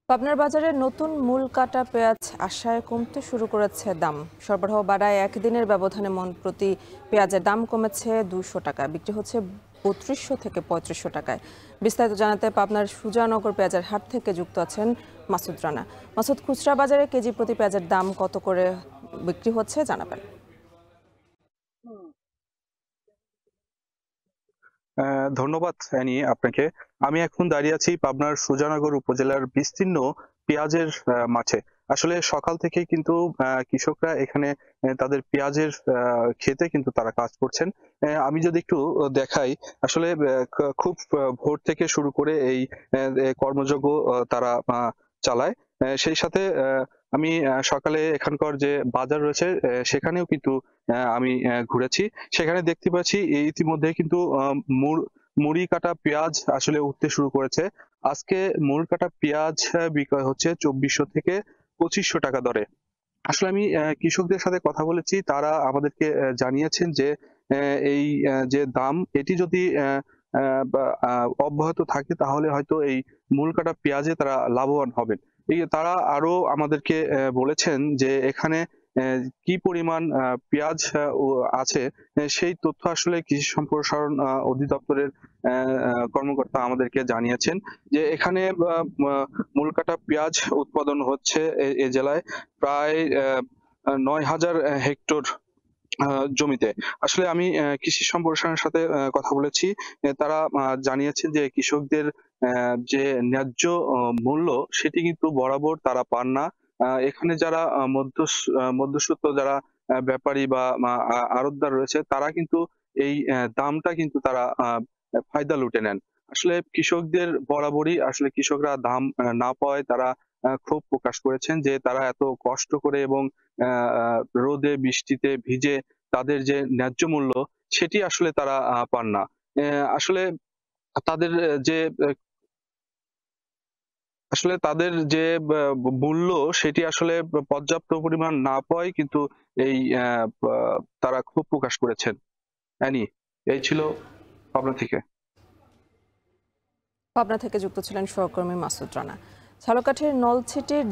পাবনার বাজারে নতুন মূল কাটা পেঁয়াজ আশায় কমতে শুরু করেছে দাম। সরবরাহ বাড়ায় একদিনের ব্যবধানে মণ প্রতি পেঁয়াজের দাম কমেছে 200 টাকা, বিক্রি হচ্ছে 3200 থেকে 3500 টাকায়। বিস্তারিত জানাতে পাবনার সুজানগর পেঁয়াজের হাট থেকে যুক্ত আছেন মাসুদ রানা। মাসুদ, খুচরা বাজারে কেজি প্রতি পেঁয়াজের দাম কত করে বিক্রি হচ্ছে জানাবেন। ধন্যবাদ অ্যানি আপনাকে। আমি এখন দাঁড়িয়ে আছি পাবনার সুজানগর উপজেলার বিস্তীর্ণ পেঁয়াজের মাঠে। আসলে সকাল থেকেই কিন্তু কৃষকরা এখানে তাদের পেঁয়াজের ক্ষেতে কিন্তু তারা কাজ করছেন। আমি যদি একটু দেখাই, আসলে খুব ভোর থেকে শুরু করে এই কর্মযজ্ঞ তারা চালায়। সেই সাথে আমি সকালে এখানকার যে বাজার রয়েছে সেখানেও কিন্তু আমি ঘুরেছি। সেখানে দেখতে পাচ্ছি ইতিমধ্যে কিন্তু মুড়ি কাটা পেঁয়াজ আসলে উঠতে শুরু করেছে। আজকে মুড়ি কাটা পেঁয়াজ বিক্রয় হচ্ছে 2400 থেকে 2500 টাকা দরে। আসলে আমি কৃষকদের সাথে কথা বলেছি, তারা আমাদেরকে জানিয়েছেন যে এই যে দাম এটি যদি অব্যাহত থাকে তাহলে হয়তো এই মূল কাটা পেঁয়াজে তারা লাভবান হবেন। তারা আরো আমাদেরকে বলেছেন যে এখানে কি পরিমাণ পেঁয়াজ আছে, সেই তথ্য আসলে কৃষি সম্প্রসারণ অধিদপ্তরের কর্মকর্তা আমাদেরকে জানিয়েছেন যে এখানে মূল কাটা পেঁয়াজ উৎপাদন হচ্ছে এ জেলায় প্রায় 9000 হেক্টর জমিতে। আসলে আমি কৃষি সম্প্রসারণের সাথে কথা বলেছি। তারা জানিয়েছেন যে কৃষকদের যে ন্যায্য মূল্য সেটি কিন্তু বরাবর তারা পান না। এখানে যারা মধ্যস্বত্ব যারা ব্যাপারী বা আড়তদার রয়েছে তারা কিন্তু এই দামটা কিন্তু তারা ফায়দা লুটে নেন। আসলে কৃষকদের বরাবরই আসলে কৃষকরা দাম না পাওয়ায় তারা ক্ষোভ প্রকাশ করেছেন যে তারা এত কষ্ট করে এবং রোদে বৃষ্টিতে ভিজে তাদের যে ন্যায্য মূল্য সেটি আসলে তারা পান না। আসলে তাদের যে তাদের যে মূল্য সেটি আসলে পর্যাপ্ত পরিমাণ না পাওয়ায় কিন্তু এই তারা ক্ষোভ প্রকাশ করেছেন। অ্যানি, এই ছিল পাবনা থেকে। পাবনা থেকে যুক্ত ছিলেন সহকর্মী মাসুদ রানা। ঝালকাঠির নলছিটির